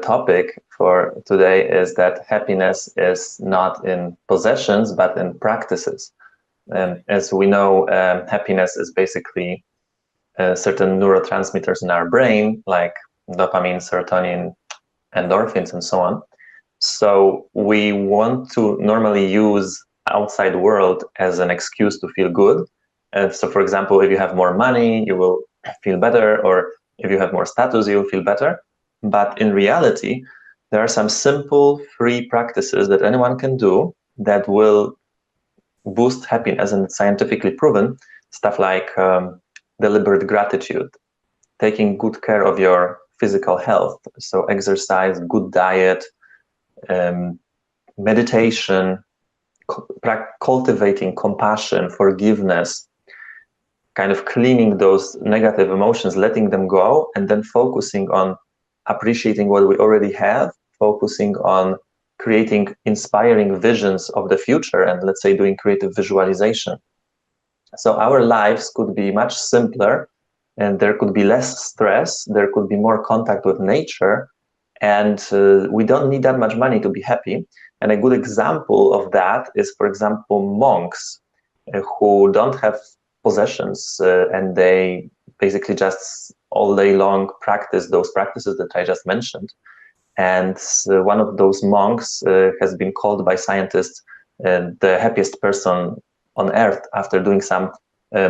topic for today is that happiness is not in possessions, but in practices. As we know, happiness is basically certain neurotransmitters in our brain, like dopamine, serotonin, endorphins, and so on. So we want to normally use outside world as an excuse to feel good. So, for example, if you have more money, you will feel better, or if you have more status, you'll feel better. But in reality, there are some simple, free practices that anyone can do that will boost happiness, and it's scientifically proven. Stuff like deliberate gratitude, taking good care of your physical health, so exercise, good diet, meditation, cultivating compassion, forgiveness, kind of cleaning those negative emotions, letting them go, and then focusing on appreciating what we already have, focusing on creating inspiring visions of the future, and let's say doing creative visualization. So our lives could be much simpler, and there could be less stress, there could be more contact with nature, and we don't need that much money to be happy. And a good example of that is, for example, monks who don't have possessions, and they basically just all day long practice those practices that I just mentioned. And one of those monks has been called by scientists the happiest person on earth after doing some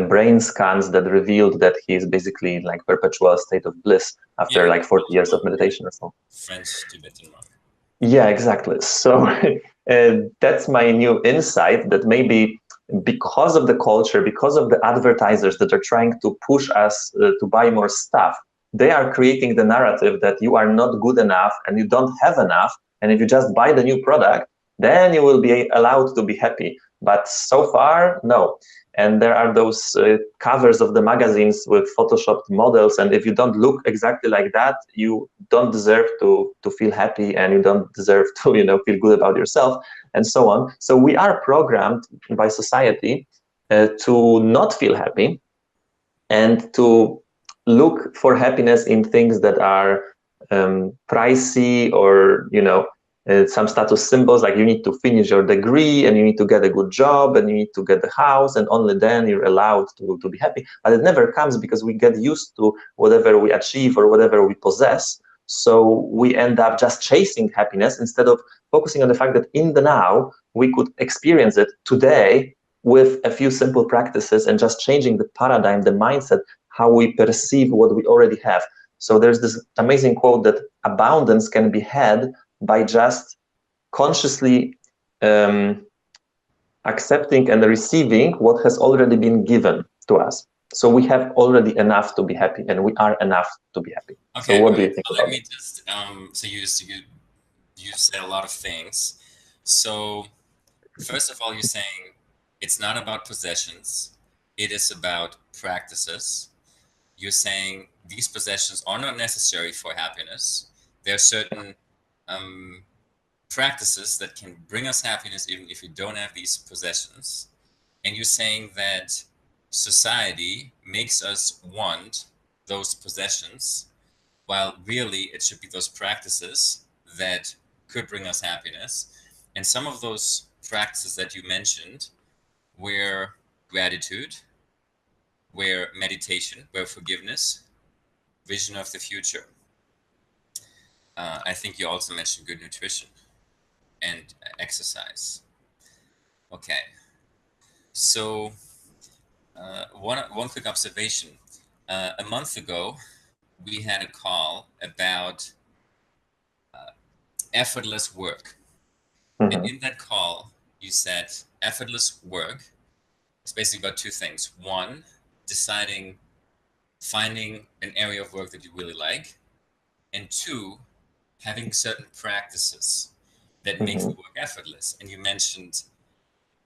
brain scans that revealed that he is basically like perpetual state of bliss after like 40 years of meditation or so. French Tibetan monk. Yeah, exactly. So that's my new insight, that maybe because of the culture, because of the advertisers that are trying to push us to buy more stuff, they are creating the narrative that you are not good enough and you don't have enough. And if you just buy the new product, then you will be allowed to be happy. But so far, no. And there are those covers of the magazines with photoshopped models, and if you don't look exactly like that, you don't deserve to feel happy, and you don't deserve to feel good about yourself, and so on. So we are programmed by society to not feel happy and to look for happiness in things that are pricey, or some status symbols, like you need to finish your degree and you need to get a good job and you need to get the house, and only then you're allowed to be happy. But it never comes, because we get used to whatever we achieve or whatever we possess. So we end up just chasing happiness instead of focusing on the fact that in the now we could experience it today with a few simple practices and just changing the paradigm, the mindset, how we perceive what we already have. So there's this amazing quote that abundance can be had by just consciously accepting and receiving what has already been given to us. So we have already enough to be happy, and we are enough to be happy. Okay, so what do you think about me just so you said a lot of things. So first of all, you're saying it's not about possessions, it is about practices. You're saying these possessions are not necessary for happiness. There are certain practices that can bring us happiness even if you don't have these possessions. And you're saying that society makes us want those possessions, while really it should be those practices that could bring us happiness. And some of those practices that you mentioned were gratitude, were meditation, were forgiveness, vision of the future. I think you also mentioned good nutrition and exercise. Okay. So one quick observation. A month ago, we had a call about effortless work. Mm-hmm. And in that call, you said effortless work is basically about two things. One, finding an area of work that you really like. And two, having certain practices that make the work effortless. And you mentioned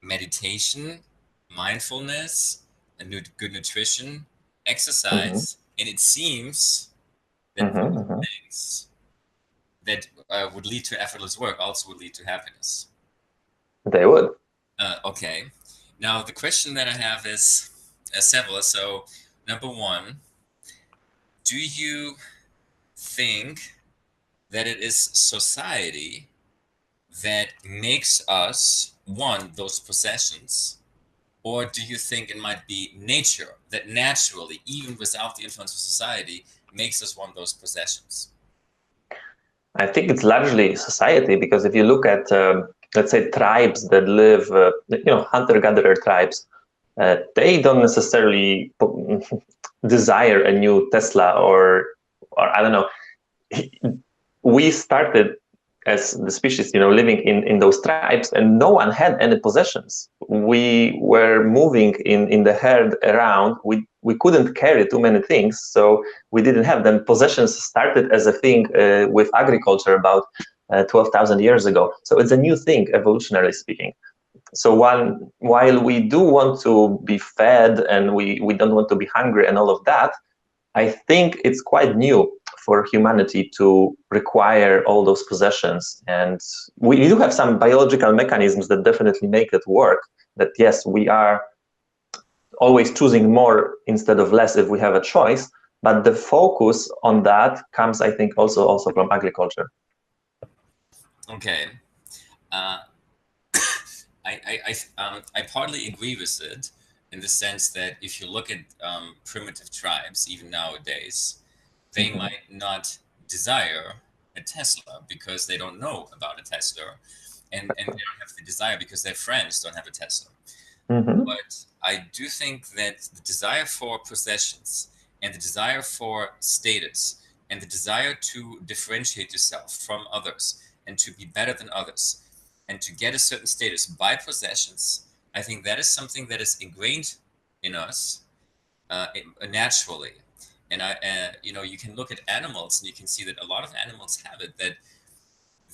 meditation, mindfulness, and good nutrition, exercise, and it seems that things that would lead to effortless work also would lead to happiness. They would. Okay. Now the question that I have is several. So number one, do you think that it is society that makes us want those possessions? Or do you think it might be nature that naturally, even without the influence of society, makes us want those possessions? I think it's largely society, because if you look at, let's say, tribes that live, hunter-gatherer tribes, they don't necessarily desire a new Tesla, or I don't know. We started as the species, living in those tribes, and no one had any possessions. We were moving in the herd around. We couldn't carry too many things, so we didn't have them. Possessions started as a thing with agriculture about 12,000 years ago. So it's a new thing, evolutionarily speaking. So while we do want to be fed, and we don't want to be hungry and all of that, I think it's quite new for humanity to require all those possessions. And we do have some biological mechanisms that definitely make it work, that yes, we are always choosing more instead of less if we have a choice. But the focus on that comes, I think, also from agriculture. Okay. Uh, I partly agree with it, in the sense that if you look at primitive tribes, even nowadays, they might not desire a Tesla because they don't know about a Tesla, and they don't have the desire because their friends don't have a Tesla. But I do think that the desire for possessions and the desire for status and the desire to differentiate yourself from others and to be better than others and to get a certain status by possessions, I think that is something that is ingrained in us naturally. And you can look at animals and you can see that a lot of animals have it, that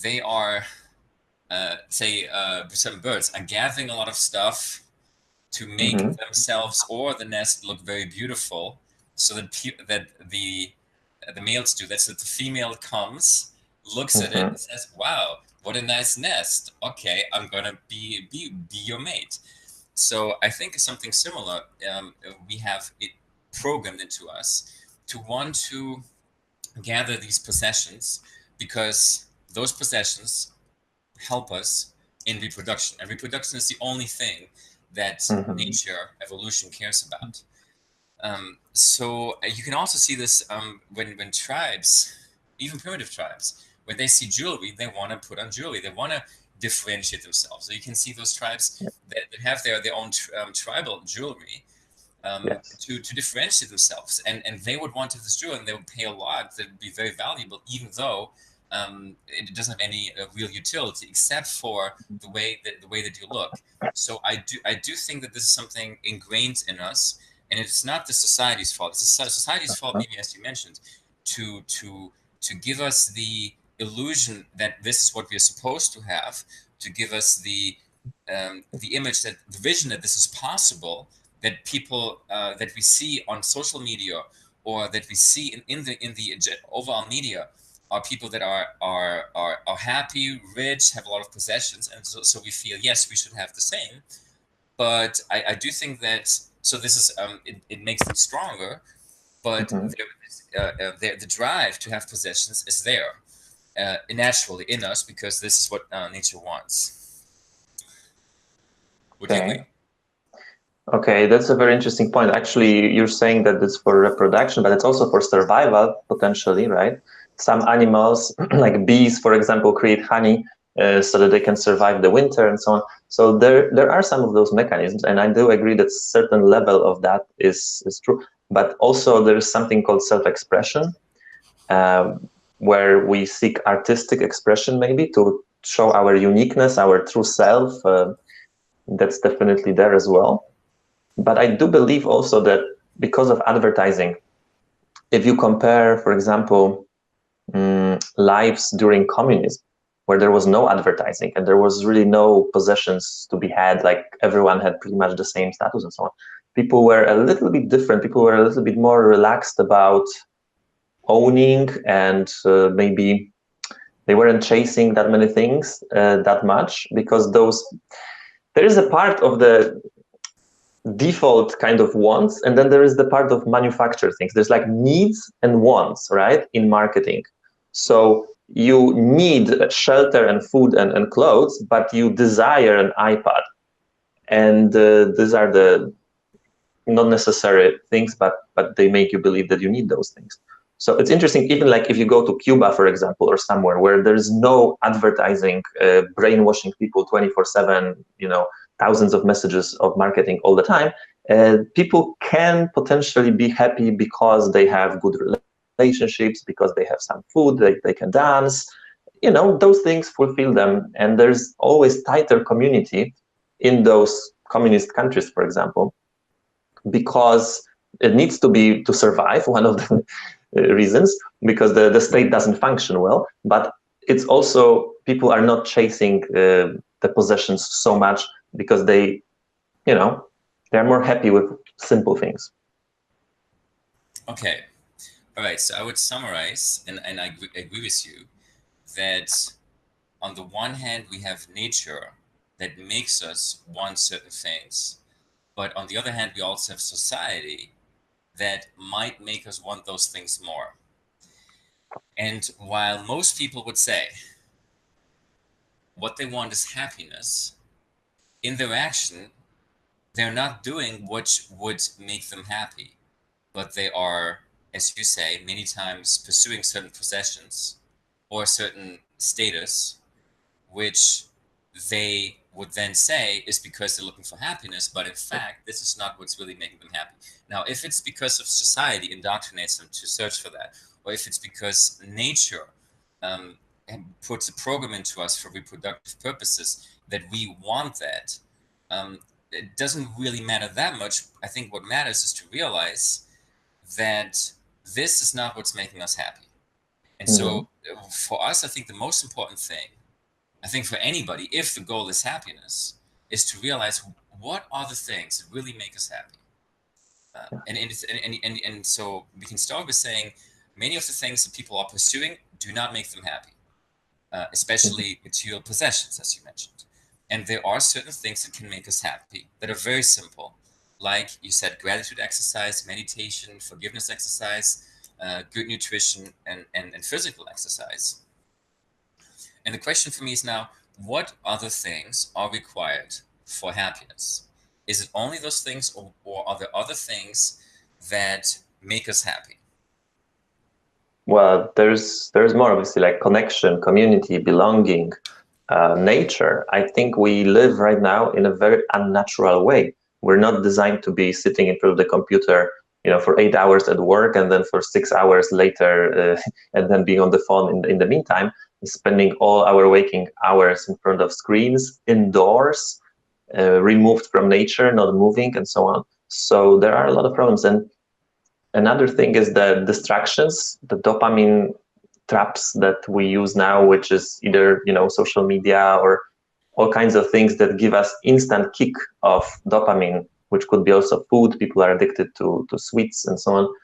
they are, some birds are gathering a lot of stuff to make themselves or the nest look very beautiful, so that the males do that. So the female comes, looks at it, and says, "Wow, what a nice nest. Okay, I'm gonna be your mate." So I think it's something similar. We have it programmed into us to want to gather these possessions because those possessions help us in reproduction, and reproduction is the only thing that nature, evolution cares about. So you can also see this when tribes, even primitive tribes, when they see jewelry, they want to put on jewelry. They want to differentiate themselves. So you can see those tribes that have their own tribal jewelry to differentiate themselves. And they would want to have this jewelry, and they would pay a lot. That would be very valuable, even though it doesn't have any real utility except for the way that you look. So I do think that this is something ingrained in us, and it's not the society's fault. It's society's fault, maybe, as you mentioned, to give us the illusion that this is what we are supposed to have, to give us the image, that the vision that this is possible, that people that we see on social media or that we see in the overall media are people that are happy, rich, have a lot of possessions, and so we feel, yes, we should have the same. But I do think that, so this is it makes them stronger, but the drive to have possessions is there naturally in us, because this is what nature wants. Would you agree? Okay, that's a very interesting point. Actually, you're saying that it's for reproduction, but it's also for survival, potentially, right? Some animals, like bees, for example, create honey so that they can survive the winter and so on. So there are some of those mechanisms, and I do agree that certain level of that is true. But also there is something called self-expression, where we seek artistic expression, maybe to show our uniqueness, our true self. That's definitely there as well. But I do believe also that because of advertising, if you compare, for example, lives during communism, where there was no advertising and there was really no possessions to be had, like everyone had pretty much the same status and so on, people were a little bit different. People were a little bit more relaxed about owning, and maybe they weren't chasing that many things that much, because there is a part of the default kind of wants, and then there is the part of manufacture things. There's like needs and wants, right, in marketing. So you need shelter and food and clothes, but you desire an iPad. And these are the not necessary things, but they make you believe that you need those things. So it's interesting, even like if you go to Cuba, for example, or somewhere where there's no advertising, brainwashing people 24/7, thousands of messages of marketing all the time, people can potentially be happy because they have good relationships, because they have some food, they can dance, those things fulfill them. And there's always tighter community in those communist countries, for example, because it needs to be to survive, one of the reasons, because the state doesn't function well, but it's also people are not chasing the possessions so much because they're more happy with simple things. Okay. All right. So I would summarize, and I agree with you, that on the one hand, we have nature that makes us want certain things. But on the other hand, we also have society that might make us want those things more. And while most people would say what they want is happiness, in their action, they're not doing what would make them happy, but they are, as you say, many times pursuing certain possessions or certain status, which they would then say is because they're looking for happiness, but in fact, this is not what's really making them happy. Now, if it's because of society indoctrinates them to search for that, or if it's because nature um, puts a program into us for reproductive purposes that we want that, it doesn't really matter that much. I think what matters is to realize that this is not what's making us happy. And so, for us, I think the most important thing, I think for anybody, if the goal is happiness, is to realize what are the things that really make us happy. And so we can start with saying many of the things that people are pursuing do not make them happy, especially material possessions, as you mentioned. And there are certain things that can make us happy that are very simple. Like you said, gratitude exercise, meditation, forgiveness exercise, good nutrition, and physical exercise. And the question for me is now, what other things are required for happiness? Is it only those things, or are there other things that make us happy? Well, there's more, obviously, like connection, community, belonging, nature. I think we live right now in a very unnatural way. We're not designed to be sitting in front of the computer, for 8 hours at work, and then for 6 hours later, and then being on the phone in the meantime, spending all our waking hours in front of screens, indoors, removed from nature, not moving, and so on. So there are a lot of problems. And another thing is the distractions, the dopamine traps that we use now, which is either social media or all kinds of things that give us instant kick of dopamine, which could be also food. People are addicted to sweets and so on.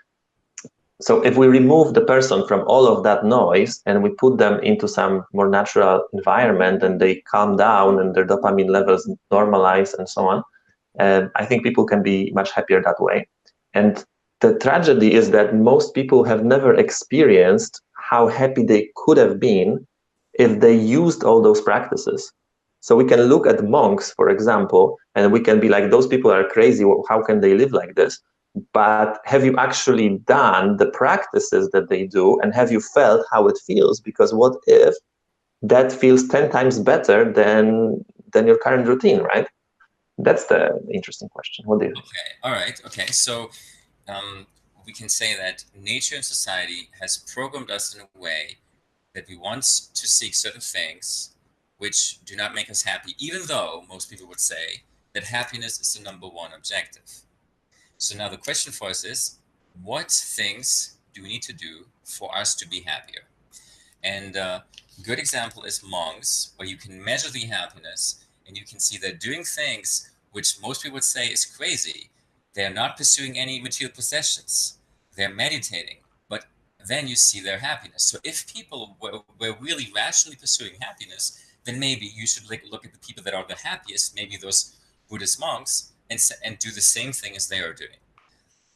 So if we remove the person from all of that noise and we put them into some more natural environment and they calm down and their dopamine levels normalize and so on, I think people can be much happier that way. And the tragedy is that most people have never experienced how happy they could have been if they used all those practices. So we can look at monks, for example, and we can be like, those people are crazy. How can they live like this? But have you actually done the practices that they do, and have you felt how it feels? Because what if that feels 10 times better than your current routine, right? That's the interesting question. What do you think? Okay, all right, okay. So we can say that nature and society has programmed us in a way that we want to seek certain things which do not make us happy, even though most people would say that happiness is the number one objective. So now the question for us is, what things do we need to do for us to be happier? And a good example is monks, where you can measure the happiness and you can see they're doing things which most people would say is crazy. They're not pursuing any material possessions. They're meditating, but then you see their happiness. So if people were really rationally pursuing happiness, then maybe you should look at the people that are the happiest, maybe those Buddhist monks, and do the same thing as they are doing.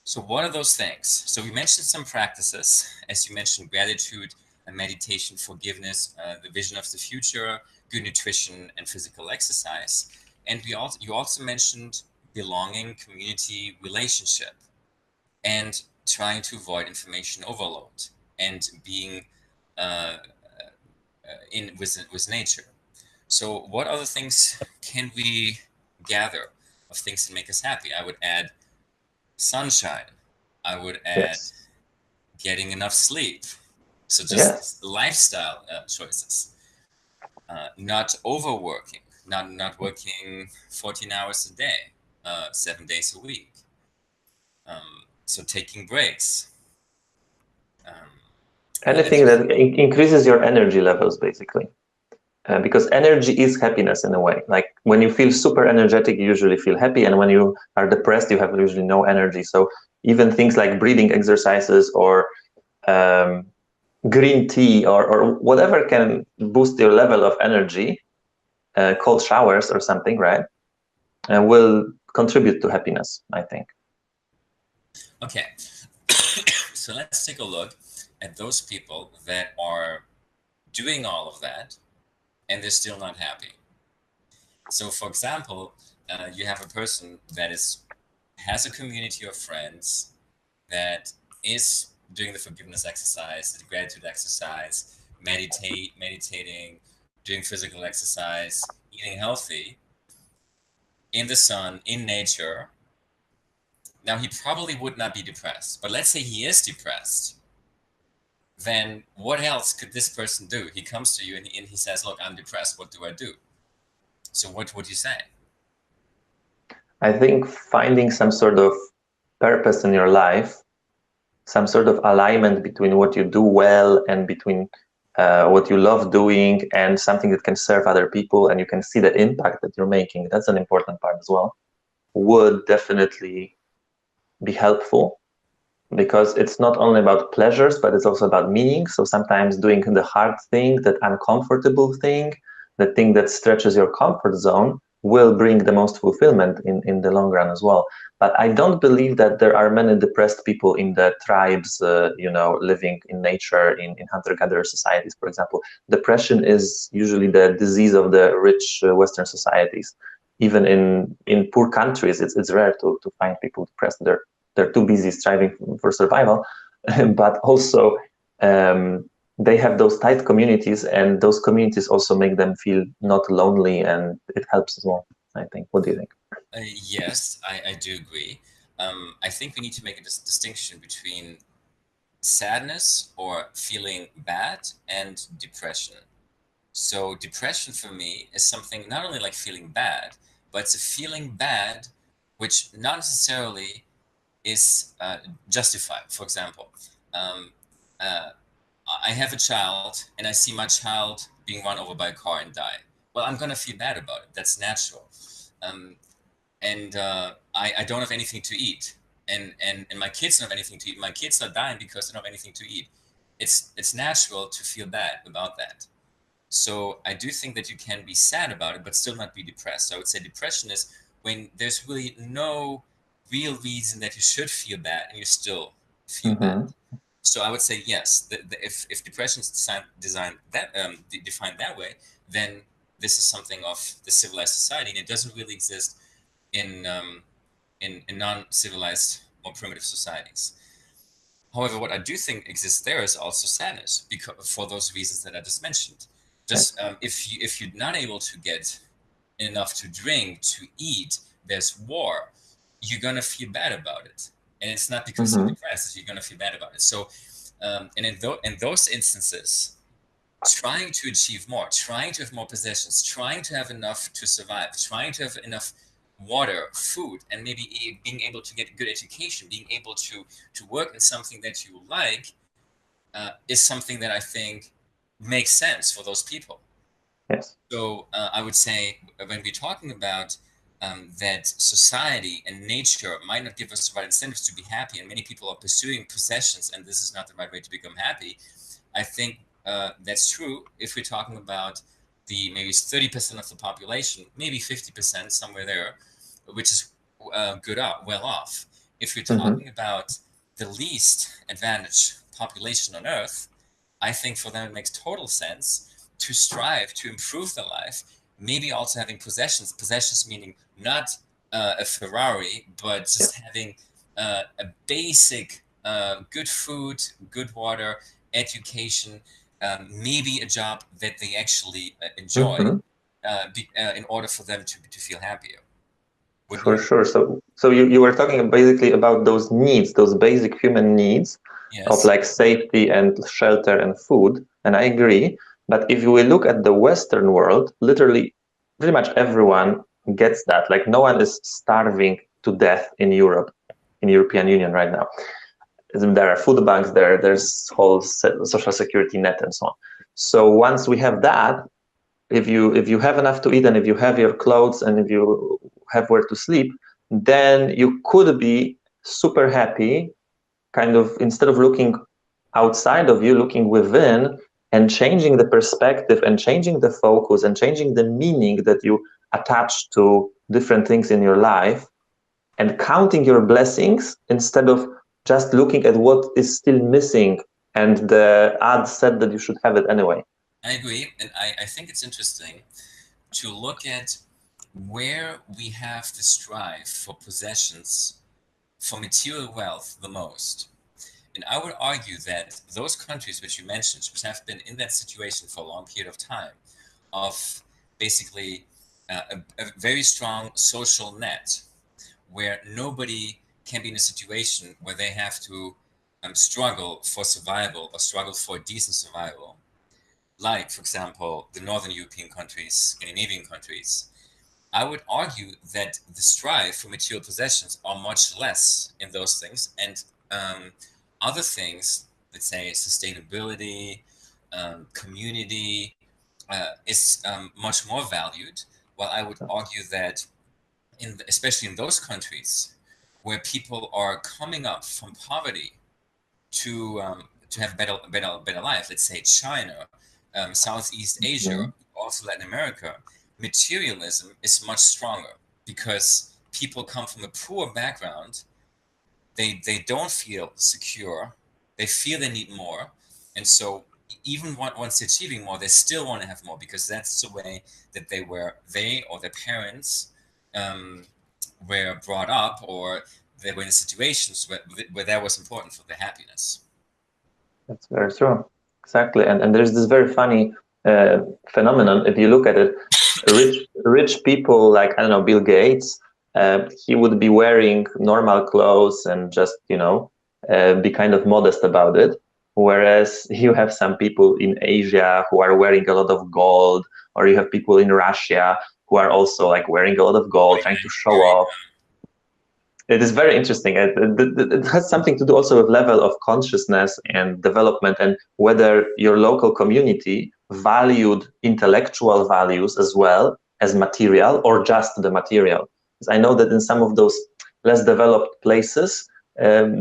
So what are those things? So we mentioned some practices, as you mentioned, gratitude, meditation, forgiveness, the vision of the future, good nutrition, and physical exercise. And you also mentioned belonging, community, relationship, and trying to avoid information overload and being in with nature. So what other things can we gather of things that make us happy? I would add sunshine. I would add Yes. getting enough sleep. So Yes. just lifestyle choices. Not overworking, not working 14 hours a day, 7 days a week. So taking breaks. Um, I Anything think, that increases your energy levels, basically. Because energy is happiness in a way. Like when you feel super energetic, you usually feel happy, and when you are depressed, you have usually no energy. So even things like breathing exercises or um, green tea or whatever can boost your level of energy, cold showers or something, right? Will contribute to happiness, I think. okay. So let's take a look at those people that are doing all of that and they're still not happy. So, for example, you have a person that has a community of friends that is doing the forgiveness exercise, the gratitude exercise, meditating, doing physical exercise, eating healthy, in the sun, in nature. Now, he probably would not be depressed, but let's say he is depressed. Then what else could this person do? He comes to you and he says, "Look, I'm depressed. What do I do?" So, what would you say? I think finding some sort of purpose in your life, some sort of alignment between what you do well and between what you love doing and something that can serve other people and you can see the impact that you're making, that's an important part as well, would definitely be helpful, because it's not only about pleasures, but it's also about meaning. So sometimes doing the hard thing, that uncomfortable thing, the thing that stretches your comfort zone will bring the most fulfillment in the long run as well. But I don't believe that there are many depressed people in the tribes, living in nature, in hunter-gatherer societies, for example. Depression is usually the disease of the rich Western societies. Even in poor countries, it's rare to find people depressed. They're too busy striving for survival, but also they have those tight communities, and those communities also make them feel not lonely, and it helps as well, I think. What do you think? Yes, I do agree. I think we need to make a distinction between sadness or feeling bad and depression. So, depression for me is something not only like feeling bad, but it's a feeling bad which not necessarily is justified. For example, um, uh, I have a child and I see my child being run over by a car and die. Well, I'm going to feel bad about it. That's natural. Um, and I don't have anything to eat, and my kids don't have anything to eat. My kids are dying because they don't have anything to eat. It's natural to feel bad about that. So I do think that you can be sad about it, but still not be depressed. So I would say depression is when there's really no real reason that you should feel bad and you still feel bad. Mm-hmm. So I would say yes. If depression is defined that way, then this is something of the civilized society, and it doesn't really exist in in non-civilized or primitive societies. However, what I do think exists there is also sadness, because for those reasons that I just mentioned. Just Yes. if you're not able to get enough to drink, to eat, there's war, you're gonna feel bad about it, and it's not because you're Mm-hmm. depressed. You're gonna feel bad about it. So, and in those instances, trying to achieve more, trying to have more possessions, trying to have enough to survive, trying to have enough water, food, and maybe being able to get good education, being able to work in something that you like, is something that I think makes sense for those people. Yes. So I would say when we're talking about that society and nature might not give us the right incentives to be happy, and many people are pursuing possessions, and this is not the right way to become happy. I think that's true if we're talking about the maybe 30% of the population, maybe 50%, somewhere there, which is well off. If we're Mm-hmm. talking about the least advantaged population on Earth, I think for them it makes total sense to strive to improve their life. Maybe also having possessions meaning not a Ferrari, but Yeah. just having a basic good food, good water, education, maybe a job that they actually enjoy, Hmm. in order for them to feel happier. Wouldn't For you? sure. So you were talking basically about those needs, those basic human needs of Yes. like safety and shelter and food. And I agree. But if we look at the Western world, literally pretty much everyone gets that. Like no one is starving to death in Europe, in European Union right now. There are food banks there, there's whole social security net and so on. So once we have that, if you have enough to eat and if you have your clothes and if you have where to sleep, then you could be super happy, kind of instead of looking outside of you, looking within and changing the perspective and changing the focus and changing the meaning that you attach to different things in your life and counting your blessings instead of just looking at what is still missing and the ad said that you should have it anyway. I agree, and I think it's interesting to look at where we have the strive for possessions, for material wealth the most. And I would argue that those countries which you mentioned, which have been in that situation for a long period of time, of basically a very strong social net, where nobody can be in a situation where they have to struggle for survival or struggle for decent survival, like, for example, the Northern European countries, Scandinavian countries, I would argue that the strive for material possessions are much less in those things, and other things, let's say sustainability, community, is much more valued. While I would argue that, especially in those countries where people are coming up from poverty to have better life, let's say China, Southeast Asia, Mhm. also Latin America, materialism is much stronger because people come from a poor background. They don't feel secure. They feel they need more, and so even once they're achieving more, they still want to have more because that's the way that they or their parents um, were brought up, or they were in situations where that was important for their happiness. That's very true. Exactly. And there's this very funny phenomenon. If you look at it, rich people like, I don't know, Bill Gates, he would be wearing normal clothes and just, be kind of modest about it. Whereas you have some people in Asia who are wearing a lot of gold, or you have people in Russia who are also like wearing a lot of Oh gold, trying yeah, to show very. off. It is very interesting. It has something to do also with level of consciousness and development, and whether your local community valued intellectual values as well as material or just the material. Because I know that in some of those less developed places,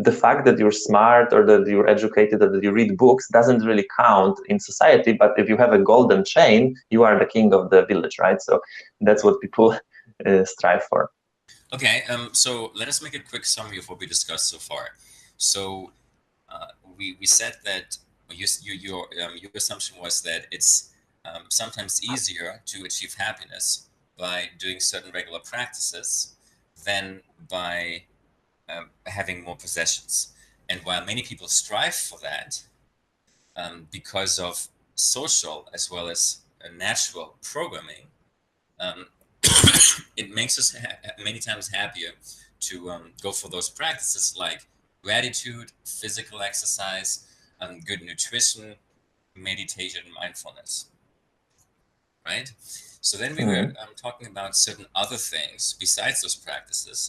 the fact that you're smart or that you're educated or that you read books doesn't really count in society. But if you have a golden chain, you are the king of the village, right? So that's what people strive for. Okay, so let us make a quick summary of what we discussed so far. So uh, we said that your assumption was that it's sometimes easier to achieve happiness by doing certain regular practices than by having more possessions. And while many people strive for that, because of social as well as natural programming, um, it makes us many times happier to go for those practices like gratitude, physical exercise, good nutrition, meditation, and mindfulness. Right? So then we were Mhm. talking about certain other things besides those practices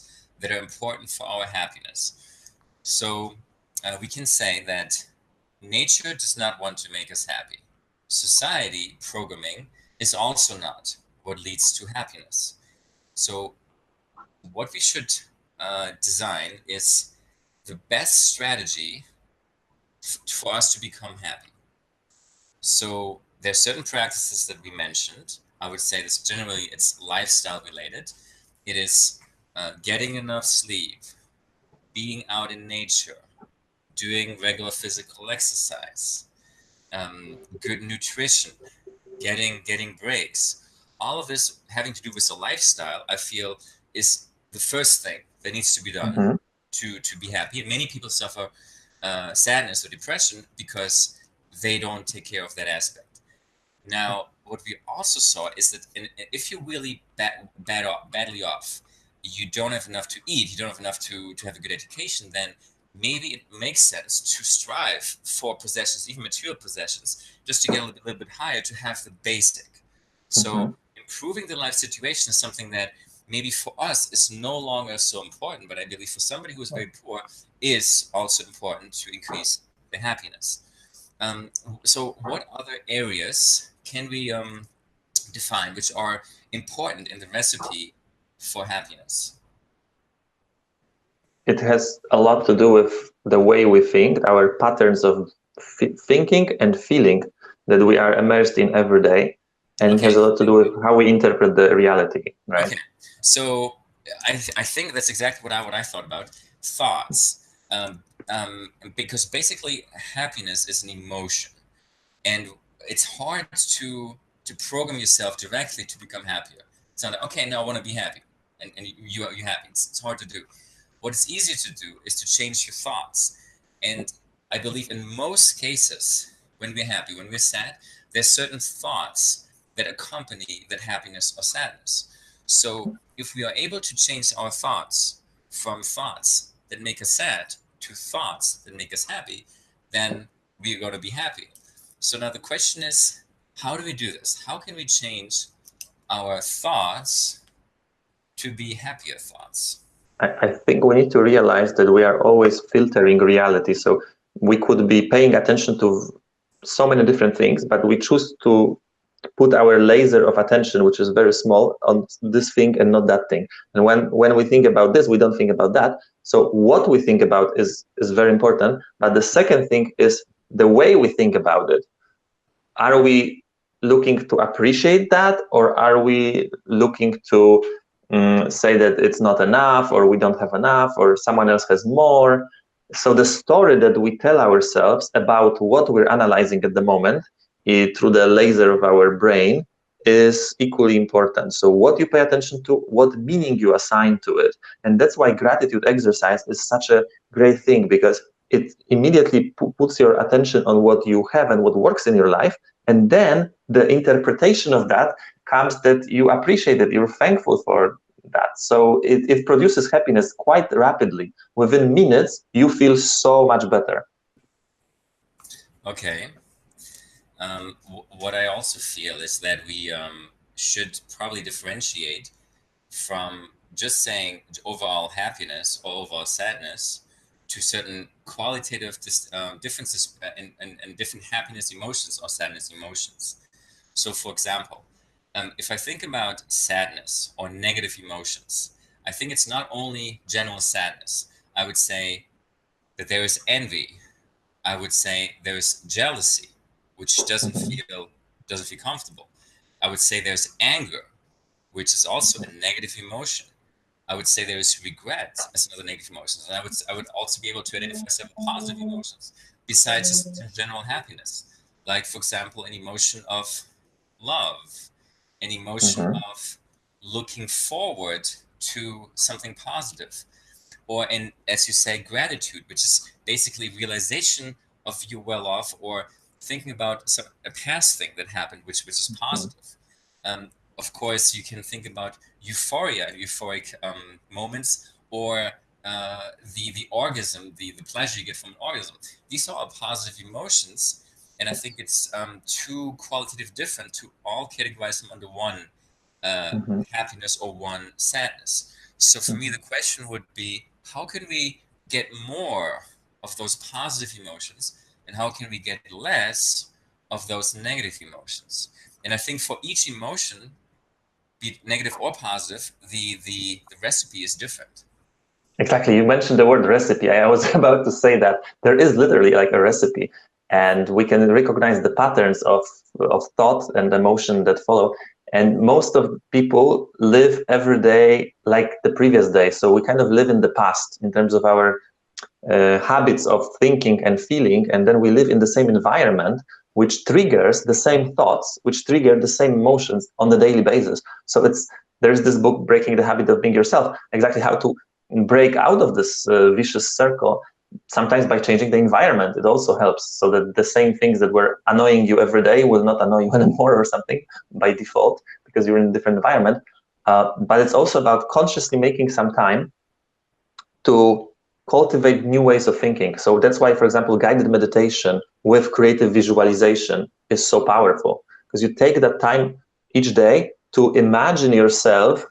that are important for our happiness. So we can say that nature does not want to make us happy. Society programming is also not what leads to happiness. So what we should design is the best strategy for us to become happy. So there are certain practices that we mentioned. I would say this generally it's lifestyle related. It is getting enough sleep, being out in nature, doing regular physical exercise, good nutrition, getting breaks. All of this having to do with the lifestyle, I feel, is the first thing that needs to be done Mm-hmm. to be happy. And many people suffer sadness or depression because they don't take care of that aspect. Now, what we also saw is that if you're really badly off, you don't have enough to eat, you don't have enough to have a good education, then maybe it makes sense to strive for possessions, even material possessions, just to get a little bit higher, to have the basic. Mm-hmm. So improving the life situation is something that maybe for us is no longer so important, but I believe for somebody who is very poor is also important to increase the happiness. Um, so what other areas can we define which are important in the recipe for happiness? It has a lot to do with the way we think, our patterns of thinking and feeling that we are immersed in every day, and it has Okay. a lot to do with how we interpret the reality, right? Okay. So I think that's exactly what I thought about thoughts. Because basically happiness is an emotion, and it's hard to program yourself directly to become happier. It's not like, okay, now I want to be happy, and you're happy. It's hard to do. What is easier to do is to change your thoughts. And I believe in most cases, when we're happy, when we're sad, there's certain thoughts that accompany that happiness or sadness. So if we are able to change our thoughts from thoughts that make us sad to thoughts that make us happy, then we're going to be happy. So now the question is, how do we do this? How can we change our thoughts to be happier thoughts? I think we need to realize that we are always filtering reality. So we could be paying attention to so many different things, but we choose to put our laser of attention, which is very small, on this thing and not that thing. And when we think about this, we don't think about that. So what we think about is very important. But the second thing is the way we think about it. Are we looking to appreciate that, or are we looking to say that it's not enough, or we don't have enough, or someone else has more? So the story that we tell ourselves about what we're analyzing at the moment through the laser of our brain is equally important. So what you pay attention to, what meaning you assign to it. And that's why gratitude exercise is such a great thing, because it immediately puts your attention on what you have and what works in your life, and then the interpretation of that comes that you appreciate it, you're thankful for that. So it produces happiness quite rapidly. Within minutes, you feel so much better. Okay. What I also feel is that we should probably differentiate from just saying overall happiness or overall sadness to certain qualitative differences and different happiness emotions or sadness emotions. So, for example, if I think about sadness or negative emotions, I think it's not only general sadness. I would say that there is envy. I would say there is jealousy, which doesn't feel comfortable. I would say there's anger, which is also a negative emotion. I would say there is regret as another negative emotion, and I would also be able to identify several positive emotions besides just general happiness, like for example, an emotion of love, an emotion Mm-hmm. of looking forward to something positive, or in, as you say, gratitude, which is basically realization of you well off, or thinking about a past thing that happened, which is positive. Um, of course, you can think about euphoria and euphoric moments, or the orgasm, the pleasure you get from an orgasm. These are all positive emotions, and I think it's too qualitative different to all categorize them under one Mm-hmm. happiness or one sadness. So for me, Mm-hmm. the question would be, how can we get more of those positive emotions, and how can we get less of those negative emotions? And I think for each emotion, be it negative or positive, the recipe is different. Exactly. You mentioned the word recipe. I was about to say that there is literally like a recipe, and we can recognize the patterns of thought and emotion that follow. And most of people live every day like the previous day. So we kind of live in the past in terms of our habits of thinking and feeling, and then we live in the same environment which triggers the same thoughts, which trigger the same emotions on the daily basis. So there's this book, Breaking the Habit of Being Yourself, exactly how to break out of this vicious circle. Sometimes by changing the environment, it also helps, so that the same things that were annoying you every day will not annoy you anymore or something by default, because you're in a different environment. But it's also about consciously making some time to cultivate new ways of thinking. So that's why, for example, guided meditation with creative visualization is so powerful, because you take that time each day to imagine yourself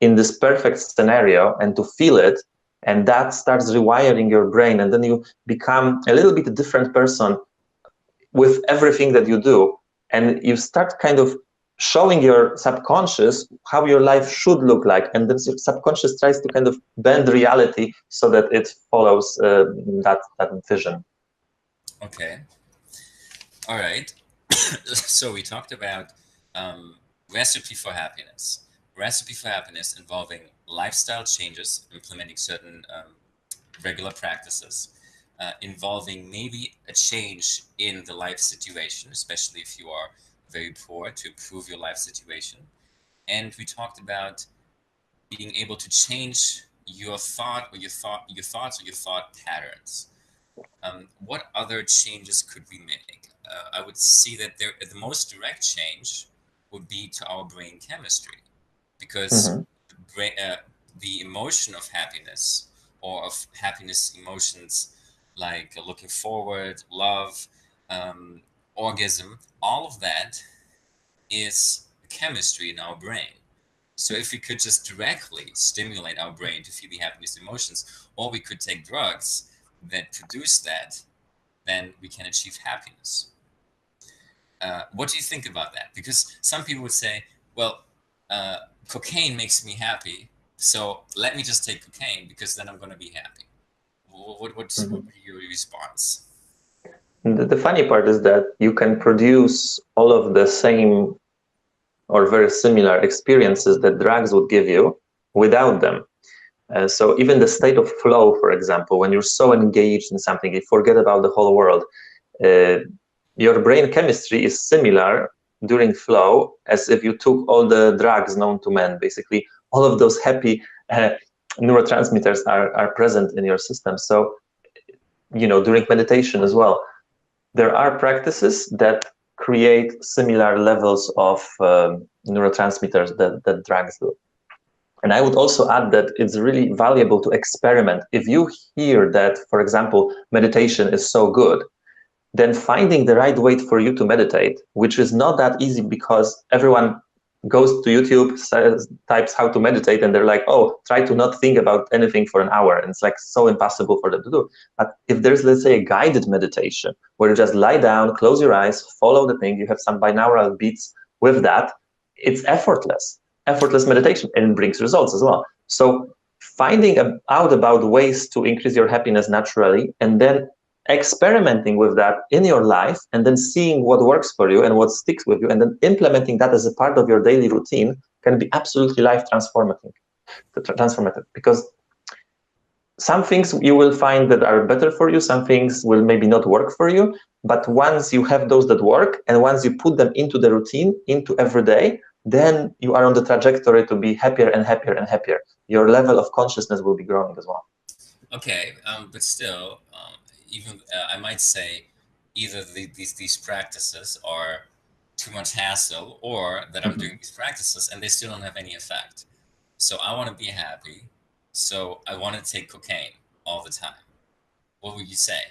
in this perfect scenario and to feel it, and that starts rewiring your brain, and then you become a little bit a different person with everything that you do, and you start kind of showing your subconscious how your life should look like, and then your subconscious tries to kind of bend reality so that it follows that vision. Okay. All right. So we talked about recipe for happiness. Recipe for happiness involving lifestyle changes, implementing certain regular practices, involving maybe a change in the life situation, especially if you are very poor, to improve your life situation. And we talked about being able to change your thought or your thoughts or your thought patterns. What other changes could we make? I would see that the most direct change would be to our brain chemistry, because Mm-hmm. the emotion of happiness, or of happiness emotions like looking forward, love, orgasm, all of that is chemistry in our brain. So if we could just directly stimulate our brain to feel the happiness emotions, or we could take drugs that produce that, then we can achieve happiness. What do you think about that? Because some people would say, well, cocaine makes me happy, so let me just take cocaine because then I'm going to be happy. What Mm-hmm. would be your response? The funny part is that you can produce all of the same or very similar experiences that drugs would give you without them. So even the state of flow, for example, when you're so engaged in something, you forget about the whole world. Uh, your brain chemistry is similar during flow as if you took all the drugs known to man. Basically, all of those happy neurotransmitters are present in your system. So, during meditation as well, there are practices that create similar levels of neurotransmitters that drugs do. And I would also add that it's really valuable to experiment. If you hear that, for example, meditation is so good, then finding the right way for you to meditate, which is not that easy because everyone goes to YouTube, types how to meditate, and they're like, oh, try to not think about anything for an hour. And it's like so impossible for them to do. But if there's, let's say, a guided meditation where you just lie down, close your eyes, follow the thing, you have some binaural beats with that, it's effortless meditation, and it brings results as well. So finding out about ways to increase your happiness naturally, and then experimenting with that in your life, and then seeing what works for you and what sticks with you, and then implementing that as a part of your daily routine can be absolutely life transformative, because some things you will find that are better for you, some things will maybe not work for you, but once you have those that work and once you put them into the routine, into every day, then you are on the trajectory to be happier and happier and happier. Your level of consciousness will be growing as well. Okay, but still, even I might say either these practices are too much hassle, or that I'm doing Mhm. these practices and they still don't have any effect. So I want to be happy, so I want to take cocaine all the time. What would you say?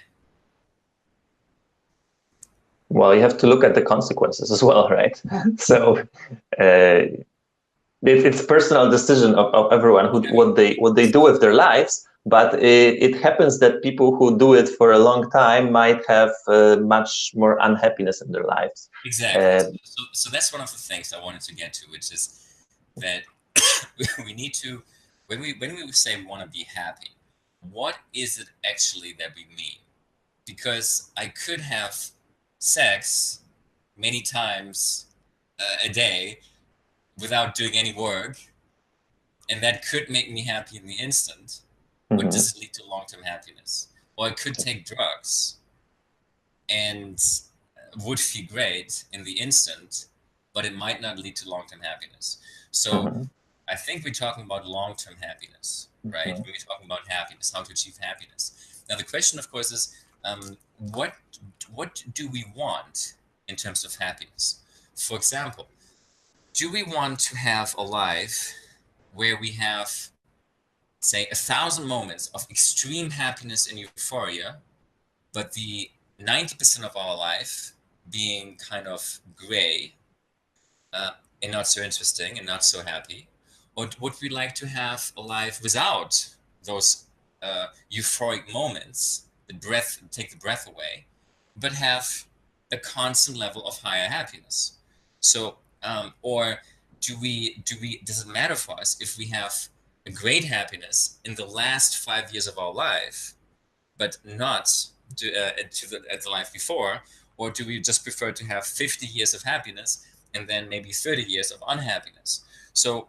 Well, you have to look at the consequences as well, right? So uh, it's personal decision of everyone who what they do with their lives. But it happens that people who do it for a long time might have much more unhappiness in their lives. Exactly. Uh, So that's one of the things I wanted to get to, which is that we need to, when we say we want to be happy, what is it actually that we mean? Because I could have sex many times a day without doing any work, and that could make me happy in the instant, but mhm. does it lead to long-term happiness? Or I could take drugs, and would feel great in the instant, but it might not lead to long-term happiness. So Mm-hmm. I think we're talking about long-term happiness, right? Mm-hmm. When we're talking about happiness, how to achieve happiness. Now the question, of course, is what do we want in terms of happiness? For example, do we want to have a life where we have, say, 1,000 moments of extreme happiness and euphoria, but the 90% of our life being kind of gray uh, and not so interesting and not so happy? Or would we like to have a life without those euphoric moments, the breath, take the breath away, but have a constant level of higher happiness? So, or does it matter for us if we have a great happiness in the last 5 years of our life, but not at the life before? Or do we just prefer to have 50 years of happiness and then maybe 30 years of unhappiness? So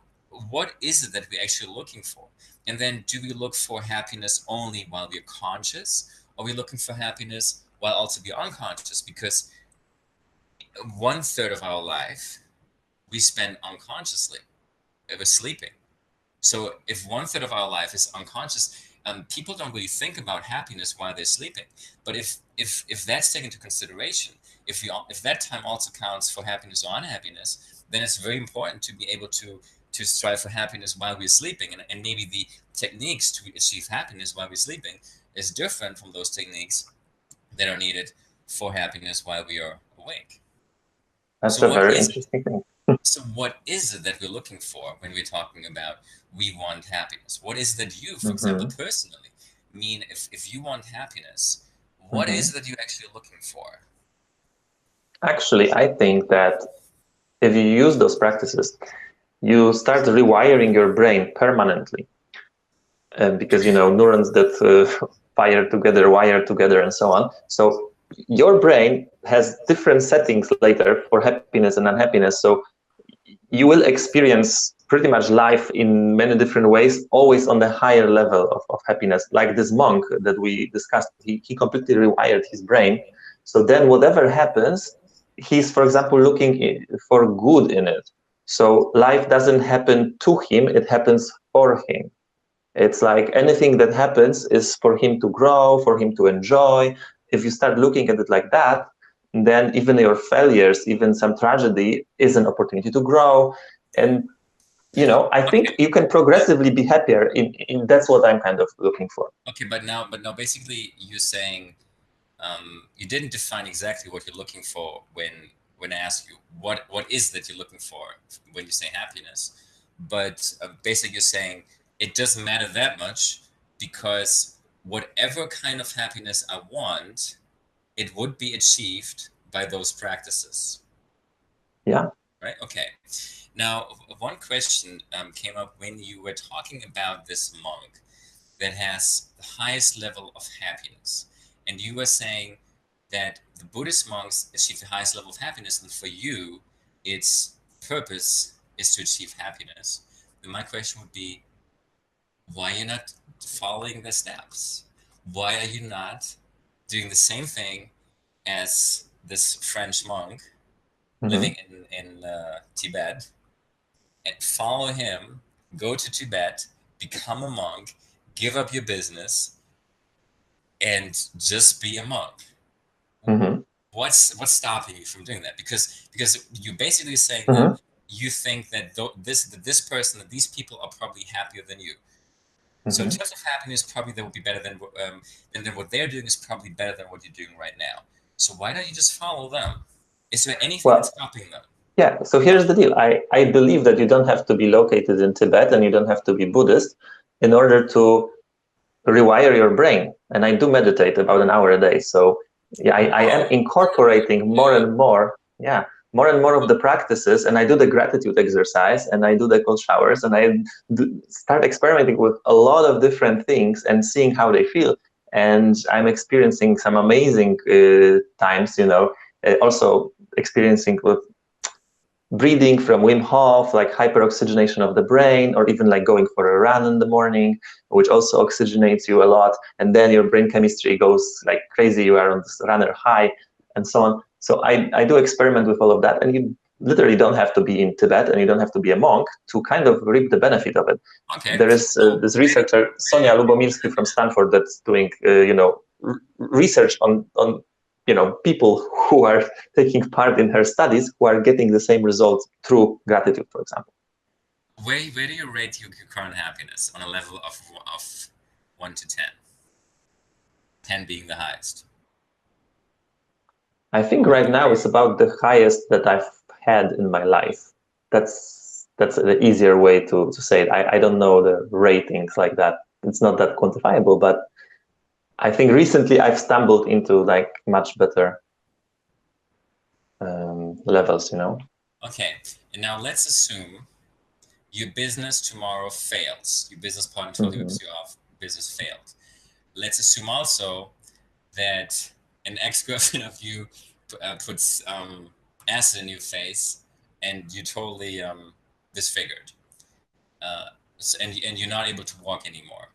what is it that we're actually looking for? And then do we look for happiness only while we're conscious? Or are we looking for happiness while also be unconscious? Because 1/3 of our life we spend unconsciously. We're sleeping. So if 1/3 of our life is unconscious, people don't really think about happiness while they're sleeping. But if that's taken into consideration, if that time also counts for happiness or unhappiness, then it's very important to be able to strive for happiness while we're sleeping. And maybe the techniques to achieve happiness while we're sleeping is different from those techniques that are needed for happiness while we are awake. That's So a what very is it? interesting thing. So what is it that we're looking for when we're talking about we want happiness? What is that you, for example, Mm-hmm. personally mean if you want happiness, what Mm-hmm. is it that you're actually looking for? Actually, I think that if you use those practices, you start rewiring your brain permanently, because neurons that fire together, wire together, and so on. So your brain has different settings later for happiness and unhappiness. So you will experience pretty much life in many different ways, always on the higher level of happiness. Like this monk that we discussed, he completely rewired his brain. So then whatever happens, he's, for example, looking for good in it. So life doesn't happen to him, it happens for him. It's like anything that happens is for him to grow, for him to enjoy. If you start looking at it like that, then even your failures, even some tragedy, is an opportunity to grow. And I think Okay, you can but progressively be happier. In That's what I'm kind of looking for. okay, but now, basically, you're saying you didn't define exactly what you're looking for when I ask you what is that you're looking for when you say happiness. But basically, you're saying it doesn't matter that much because whatever kind of happiness I want, it would be achieved by those practices. Yeah. Right? Okay. Now, one question came up when you were talking about this monk that has the highest level of happiness. And you were saying that the Buddhist monks achieve the highest level of happiness, and for you, its purpose is to achieve happiness. Then my question would be, why are you not following the steps? Why are you not doing the same thing as this French monk Mm-hmm. living in Tibet, and follow him, go to Tibet, become a monk, give up your business, and just be a monk? Mm-hmm. What's stopping you from doing that? Because you're basically saying that Mm-hmm. you think that this person, that these people are probably happier than you. So in Mm-hmm. terms of happiness, probably they would be better than what they're doing is probably better than what you're doing right now. So why don't you just follow them? Is there anything that's Well, stopping them? yeah. So here's the deal. I believe that you don't have to be located in Tibet and you don't have to be Buddhist in order to rewire your brain. And I do meditate about an hour a day. So yeah, I am Whoa! incorporating more Dude. and more, yeah, more and more of the practices. And I do the gratitude exercise and I do the cold showers and I start experimenting with a lot of different things and seeing how they feel. And I'm experiencing some amazing times, also experiencing with breathing from Wim Hof, like hyperoxygenation of the brain, or even like going for a run in the morning, which also oxygenates you a lot. And then your brain chemistry goes like crazy. You are on this runner high and so on. So I do experiment with all of that, and you literally don't have to be in Tibet and you don't have to be a monk to kind of reap the benefit of it. Okay. There is this researcher, Sonia Lubomirski from Stanford, that's doing research on people who are taking part in her studies who are getting the same results through gratitude, for example. Where do you rate your current happiness on a level of 1 to 10? 10 being the highest. I think right now it's about the highest that I've had in my life. That's the easier way to say it. I don't know the ratings like that. It's not that quantifiable, but I think recently I've stumbled into like much better levels, Okay, and now let's assume your business tomorrow fails. Your business partner told you your business failed. Let's assume also that an ex-girlfriend of you puts acid in your face and you're totally disfigured. And you're not able to walk anymore.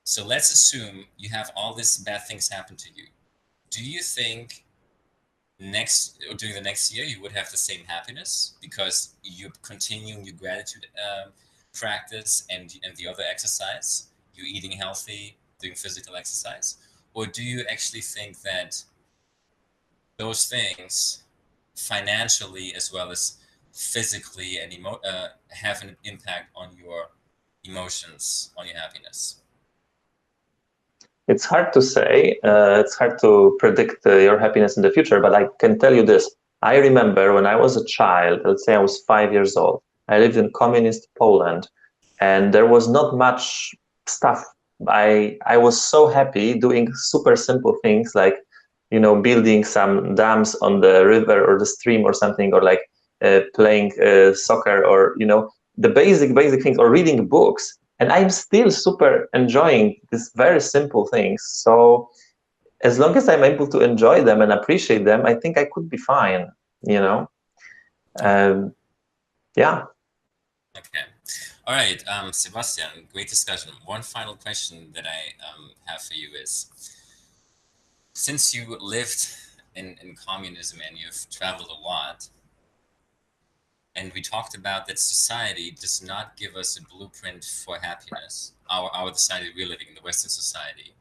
So let's assume you have all these bad things happen to you. Do you think during the next year you would have the same happiness because you're continuing your gratitude practice and the other exercise? You're eating healthy, doing physical exercise? Or do you actually think that those things financially as well as physically and have an impact on your emotions, on your happiness? It's hard to say. It's hard to predict your happiness in the future, but I can tell you this. I remember when I was a child, let's say I was 5 years old, I lived in communist Poland, and there was not much stuff. I was so happy doing super simple things like, building some dams on the river or the stream or something, or like playing soccer, or the basic things, or reading books. And I'm still super enjoying these very simple things. So as long as I'm able to enjoy them and appreciate them, I think I could be fine. Yeah. Okay. All right, Sebastian, great discussion. One final question that I have for you is, since you lived in communism and you've traveled a lot, and we talked about that society does not give us a blueprint for happiness, our society we're living in, the Western society.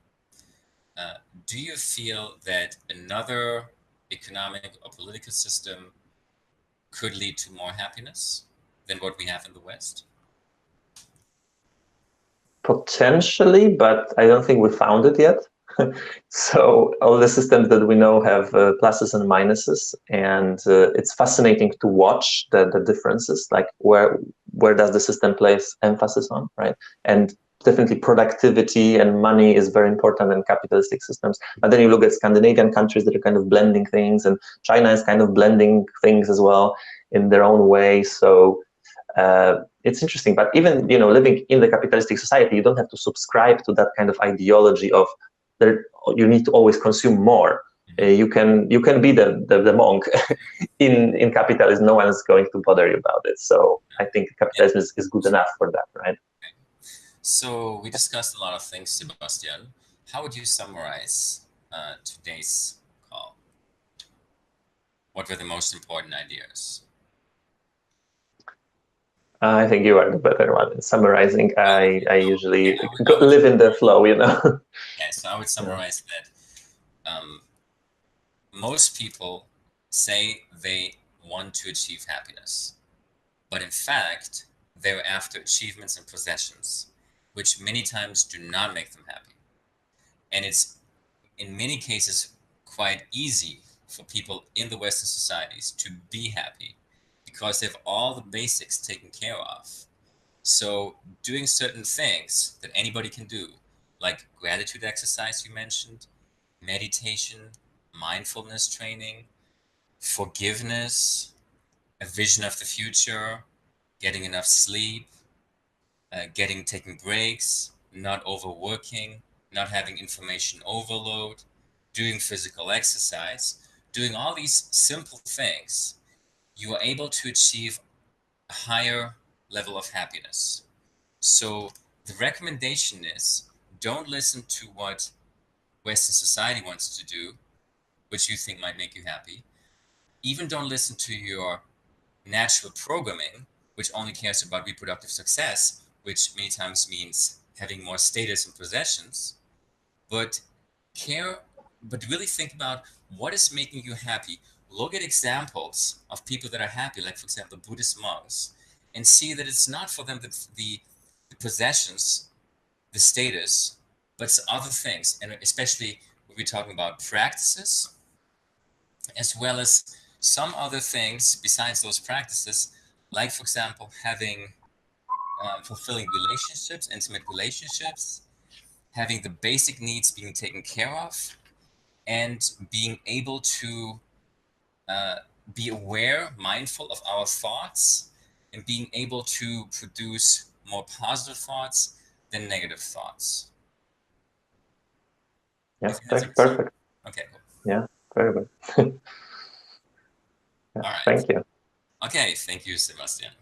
Do you feel that another economic or political system could lead to more happiness than what we have in the West? Potentially, but I don't think we found it yet. So all the systems that we know have pluses and minuses, and it's fascinating to watch the differences, like where does the system place emphasis on, right? And definitely productivity and money is very important in capitalistic systems. But then you look at Scandinavian countries that are kind of blending things, and China is kind of blending things as well in their own way. So it's interesting. But even living in the capitalistic society, you don't have to subscribe to that kind of ideology of you need to always consume more. You can be the monk in capitalism. No one is going to bother you about it. So I think capitalism is good enough for that, right? So we discussed a lot of things, Sebastian. How would you summarize today's call? What were the most important ideas? I think you are the better one in summarizing. I usually live in the flow, Yeah, so I would summarize that most people say they want to achieve happiness, but in fact, they're after achievements and possessions, which many times do not make them happy. And it's in many cases quite easy for people in the Western societies to be happy because they have all the basics taken care of. So doing certain things that anybody can do, like gratitude exercise you mentioned, meditation, mindfulness training, forgiveness, a vision of the future, getting enough sleep, taking breaks, not overworking, not having information overload, doing physical exercise, doing all these simple things, you are able to achieve a higher level of happiness. So the recommendation is, don't listen to what Western society wants to do. which you think might make you happy. Even don't listen to your natural programming, which only cares about reproductive success, which many times means having more status and possessions, but care, but really think about what is making you happy. Look at examples of people that are happy, like, for example, Buddhist monks, and see that it's not for them the possessions, the status, but it's other things. And especially when we're talking about practices, as well as some other things besides those practices, like, for example, having fulfilling relationships, intimate relationships, having the basic needs being taken care of, and being able to uh, be aware, mindful of our thoughts, and being able to produce more positive thoughts than negative thoughts. Yeah, If you answer this, perfect. okay, cool. Yeah, very good. Yeah, All right. thank you. Okay, thank you, Sebastian.